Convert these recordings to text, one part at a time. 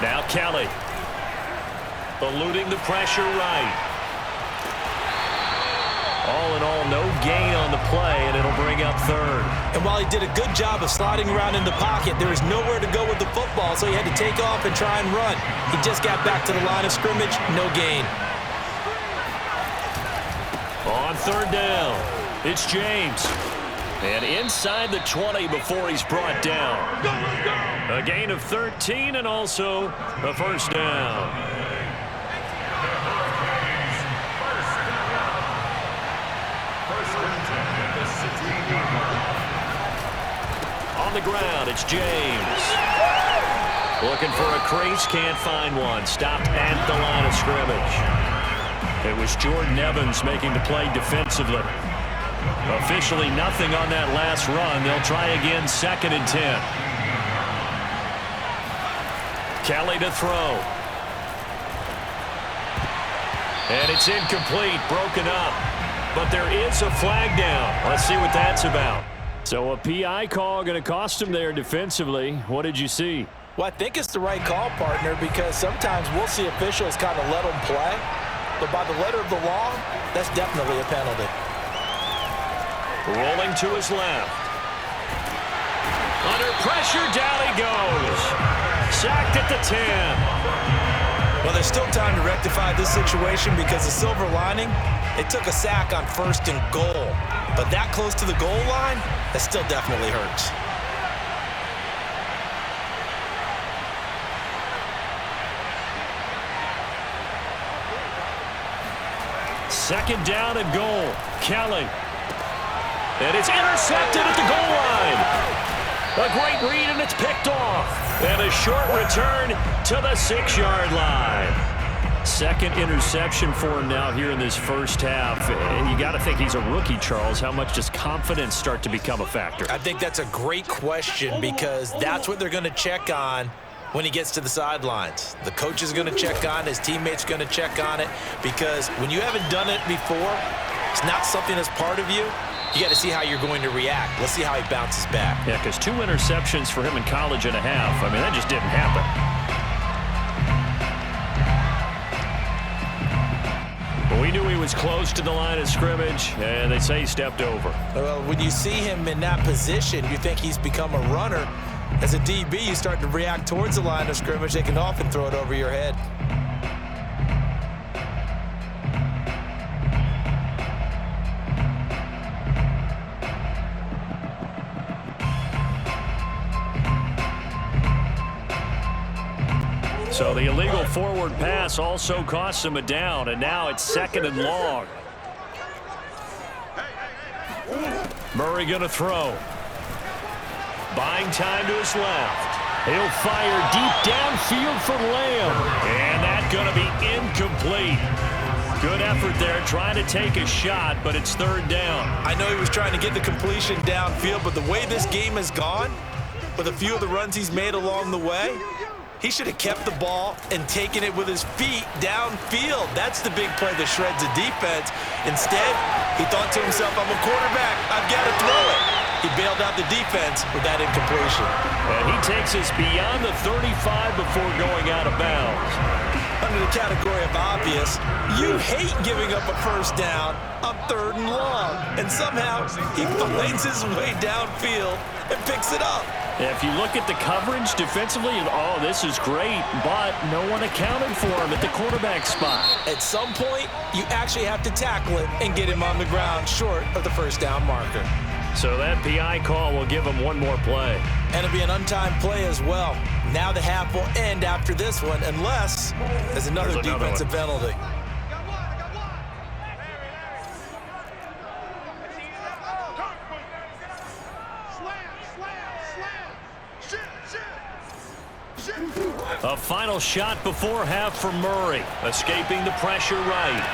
Now Kelly. Eluding the pressure right. All in all, no gain on the play, and it'll bring up third. And while he did a good job of sliding around in the pocket, there was nowhere to go with the football, so he had to take off and try and run. He just got back to the line of scrimmage, no gain. On third down, it's James. And inside the 20 before he's brought down. A gain of 13 and also a first down. On the ground, it's James. Looking for a crease, can't find one. Stopped at the line of scrimmage. It was Jordan Evans making the play defensively. Officially nothing on that last run. They'll try again, 2nd and 10. Kelly to throw. And it's incomplete, broken up. But there is a flag down. Let's see what that's about. So a PI call going to cost him there defensively. What did you see? Well, I think it's the right call, partner, because sometimes we'll see officials kind of let them play. But by the letter of the law, that's definitely a penalty. Rolling to his left. Under pressure, down he goes. Sacked at the 10. Well, there's still time to rectify this situation because the silver lining, it took a sack on 1st and goal. But that close to the goal line, that still definitely hurts. Second down and goal. Kelly. And it's intercepted at the goal line. A great read, and it's picked off. And a short return to the 6-yard line. Second interception for him now here in this first half. And you got to think he's a rookie, Charles. How much does confidence start to become a factor? I think that's a great question because that's what they're going to check on when he gets to the sidelines. The coach is going to check on it. His teammates are going to check on it because when you haven't done it before, it's not something that's part of you. You got to see how you're going to react. Let's see how he bounces back. Yeah, because 2 interceptions for him in college and a half. I mean, that just didn't happen. We knew he was close to the line of scrimmage, and they say he stepped over. Well, when you see him in that position, you think he's become a runner. As a DB, you start to react towards the line of scrimmage. They can often throw it over your head. So the illegal forward pass also costs him a down, and now it's 2nd and long. Murray going to throw. Buying time to his left. He'll fire deep downfield for Lamb. And that's going to be incomplete. Good effort there, trying to take a shot, but it's 3rd down. I know he was trying to get the completion downfield, but the way this game has gone, with a few of the runs he's made along the way, he should have kept the ball and taken it with his feet downfield. That's the big play that shreds the defense. Instead, he thought to himself, I'm a quarterback. I've got to throw it. He bailed out the defense with that incompletion. And he takes us beyond the 35 before going out of bounds. Under the category of obvious, you hate giving up a first down on 3rd and long. And somehow, he finds his way downfield and picks it up. If you look at the coverage defensively, oh, this is great, but no one accounted for him at the quarterback spot. At some point, you actually have to tackle it and get him on the ground short of the first down marker. So that PI call will give him one more play. And it'll be an untimed play as well. Now the half will end after this one, unless there's another defensive penalty. A final shot before half for Murray. Escaping the pressure right.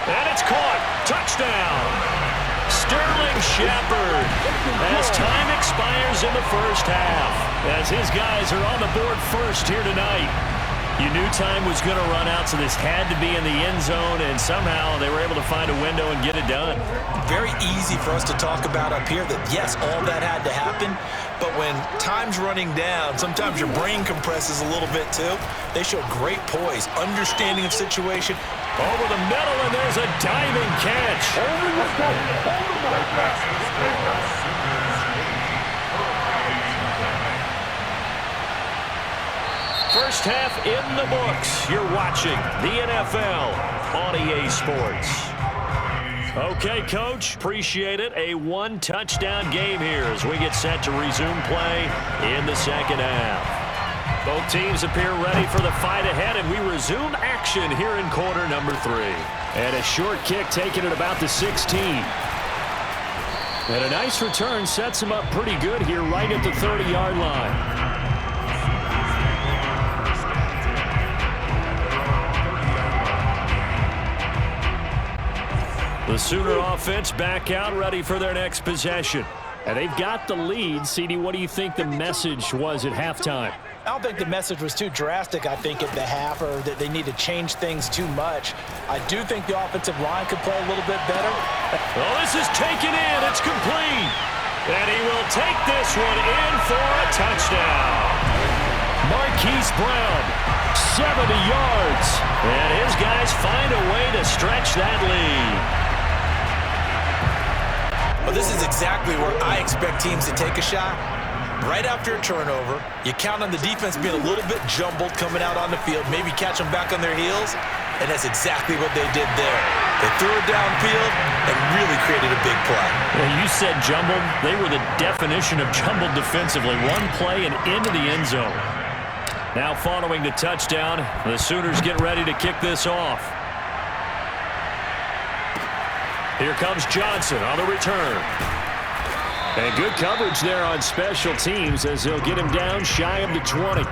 And it's caught. Touchdown. Sterling Shepard. As time expires in the first half. As his guys are on the board first here tonight. You knew time was going to run out, so this had to be in the end zone, and somehow they were able to find a window and get it done. Very easy for us to talk about up here that, yes, all that had to happen, but when time's running down, sometimes your brain compresses a little bit too. They showed great poise, understanding of situation. Over the middle, and there's a diving catch. First half in the books. You're watching the NFL on EA Sports. Okay, Coach, appreciate it. A one-touchdown game here as we get set to resume play in the second half. Both teams appear ready for the fight ahead, and we resume action here in quarter number 3. And a short kick taken at about the 16. And a nice return sets him up pretty good here right at the 30-yard line. The Sooner offense back out, ready for their next possession. And they've got the lead. CD, what do you think the message was at halftime? I don't think the message was too drastic, I think, at the half, or that they need to change things too much. I do think the offensive line could play a little bit better. Oh, this is taken in. It's complete. And he will take this one in for a touchdown. Marquise Brown, 70 yards. And his guys find a way to stretch that lead. Well, this is exactly where I expect teams to take a shot. Right after a turnover, you count on the defense being a little bit jumbled coming out on the field, maybe catch them back on their heels, and that's exactly what they did there. They threw it downfield and really created a big play. Well, you said jumbled. They were the definition of jumbled defensively. One play and into the end zone. Now following the touchdown, the Sooners get ready to kick this off. Here comes Johnson on the return. And good coverage there on special teams as they'll get him down shy of the 20.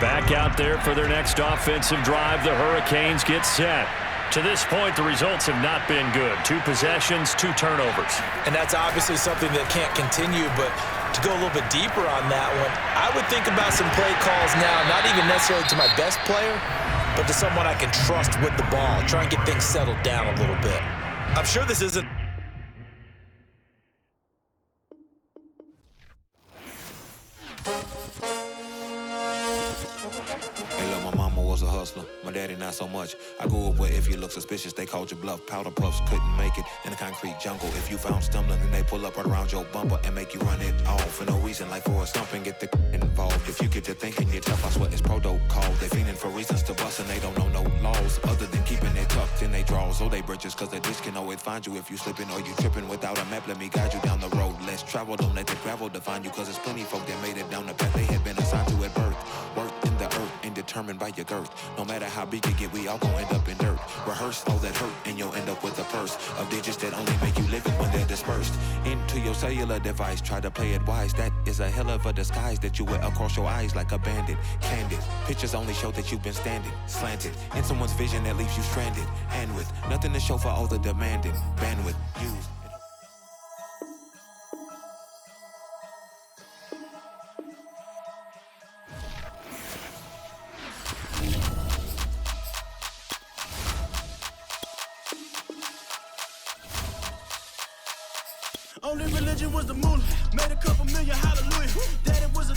Back out there for their next offensive drive. The Hurricanes get set. To this point, the results have not been good. 2 possessions, 2 turnovers. And that's obviously something that can't continue, but to go a little bit deeper on that one, I would think about some play calls now, not even necessarily to my best player, but to someone I can trust with the ball. Try and get things settled down a little bit. I'm sure this isn't... Hey, look, my mama was a hustler. My daddy not so much. I grew up where if you look suspicious, they called you bluff. Powder puffs couldn't make it in the concrete jungle. If you found stumbling, then they pull up right around your bumper and make you run it off for no reason, like for a stump and get the involved. If you get to thinking you're tough, I swear it's protocol. They fiending for reasons to bust and they don't know no laws other than keeping it tucked in they draws or they britches, cause the ditch can always find you if you slipping or you tripping without a map. Let me guide you down the road less traveled. Don't let the gravel define you, cause there's plenty folk that made it down the path they had been assigned to at birth. Work in the earth and determined by your girth. No matter how big you get, we all gon' end up in dirt. Rehearse all that hurt and you'll end up with a purse of digits that only make you live it when they're dispersed into your cellular device. Try to play it wise. That is a hell of a disguise that you wear across your eyes like a bandit. Candid pictures only show that you've been standing slanted in someone's vision that leaves you stranded, and with nothing to show for all the demanding bandwidth used. Only religion was the moolah. Made a couple million, hallelujah. Daddy was a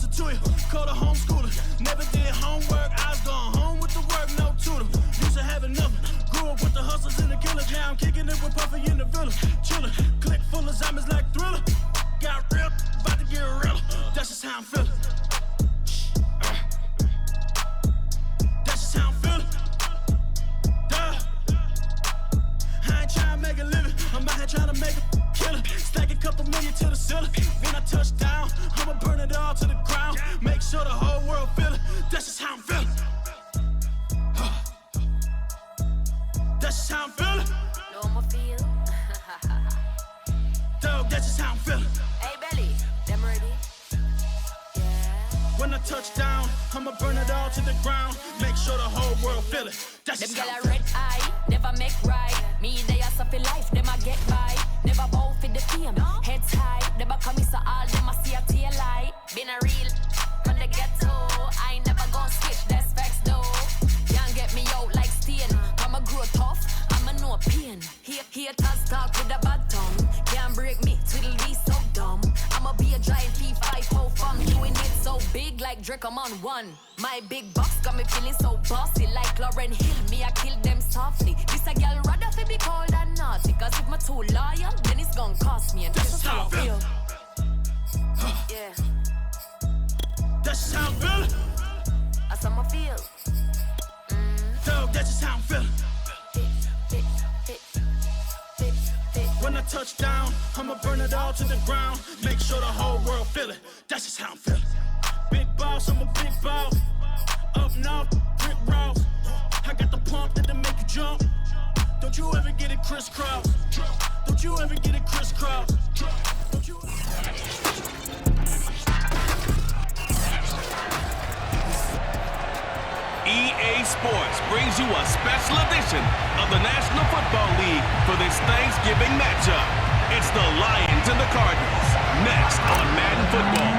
tutor. Called a homeschooler. Never did homework. I was going home with the work, no tutor. Used to have enough. Grew up with the hustlers in the killer. Now I'm kicking it with Puffy in the villa. Chiller. Click full of zombies like Thriller. Got real. About to get real. That's just how I'm feeling. That's just how I'm feeling. Duh. I ain't trying to make a living. I'm out here trying to make a killer. Stack a couple million to the ceiling. Then I touch down. I'ma burn it all to the ground. Make sure the whole world feel it. That's just how I'm feeling. That's just how I'm feeling. No, I'ma feel. Dog, that's just how I'm feeling. Hey, Belly, them ready? Yeah. When I touch down, I'ma burn it all to the ground. Make sure the whole world feel it. That's Them just girl how a I'm feeling. red eye, never make right. Me, they are suffer life, them a get by. Never bow for the fame, heads high. Never come so all them a see a tail light. Been a real from the ghetto. talk with a bad tongue. Can't break me, twiddle me so dumb. I'ma be a giant thief, I from doing it so big like Drake, I'm on one. My big box got me feeling so bossy like Lauren Hill, me I kill them softly. This a girl rather fi be cold and naughty, cause if my too loyal, then it's gonna cost me. And that's just how I feel. Yeah. That's just how I'm feeling. That's how I feel. Dog, that's just how I'm feeling. When I touch down, I'ma burn it all to the ground. Make sure the whole world feel it. That's just how I'm feeling. Big boss, I'm a big boss. Up north, brick rouse. I got the pump that'll make you jump. Don't you ever get it crisscross. Don't you ever get it crisscross. Don't you EA Sports brings you a special edition of the National Football League for this Thanksgiving matchup. It's the Lions and the Cardinals, next on Madden Football.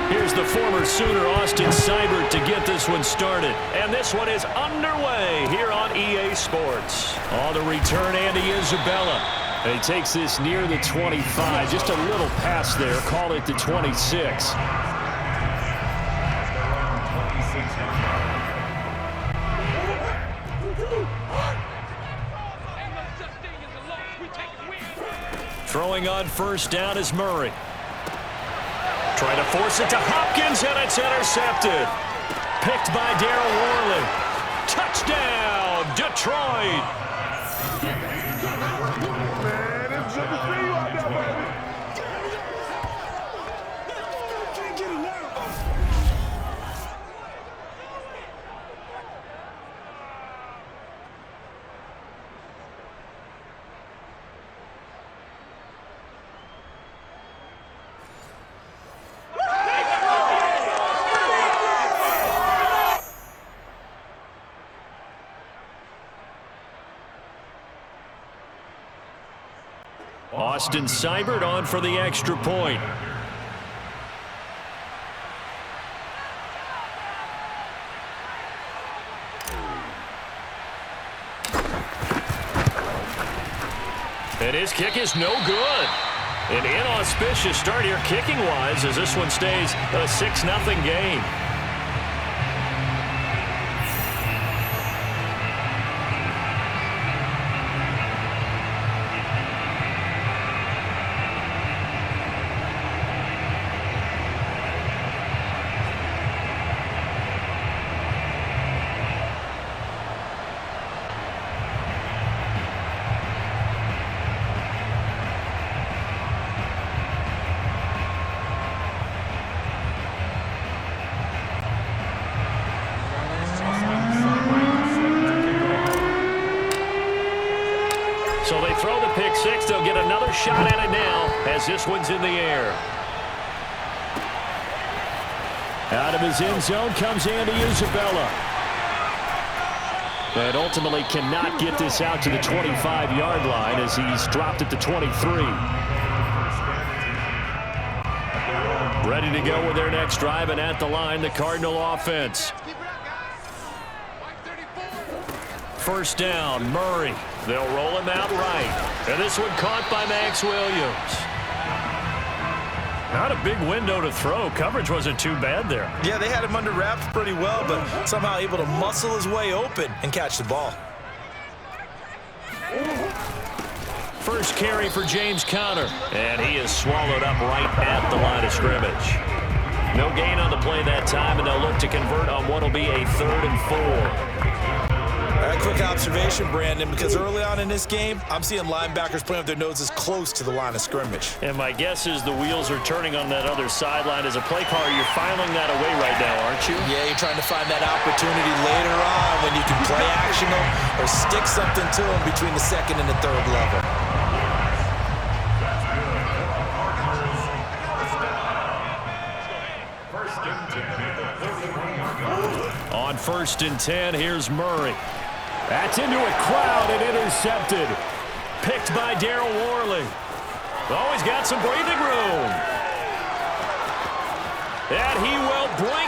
Here's the former Sooner Austin Seibert to get this one started. And this one is underway here on EA Sports. On the return, Andy Isabella. And he takes this near the 25. Just a little pass there. Call it the 26. Throwing on first down is Murray. Trying to force it to Hopkins, and it's intercepted. Picked by Darryl Worley. Touchdown, Detroit. Austin Seibert on for the extra point. And his kick is no good. An inauspicious start here kicking-wise as this one stays a 6-0 game. So they throw the pick six. They'll get another shot at it now as this one's in the air. Out of his end zone comes Andy Isabella. And ultimately cannot get this out to the 25-yard line as he's dropped at the 23. Ready to go with their next drive, and at the line, the Cardinal offense. First down, Murray. They'll roll him out right. And this one caught by Max Williams. Not a big window to throw. Coverage wasn't too bad there. Yeah, they had him under wraps pretty well, but somehow able to muscle his way open and catch the ball. First carry for James Conner. And he is swallowed up right at the line of scrimmage. No gain on the play that time, and they'll look to convert on what will be a 3rd and 4. A quick observation, Brandon, because early on in this game, I'm seeing linebackers playing with their noses close to the line of scrimmage. And my guess is the wheels are turning on that other sideline. As a play caller, you're filing that away right now, aren't you? Yeah, you're trying to find that opportunity later on when you can play action them or stick something to them between the 2nd and the 3rd level. On 1st and 10, here's Murray. That's into a crowd and intercepted. Picked by Darryl Worley. Oh, he's got some breathing room. And he will bring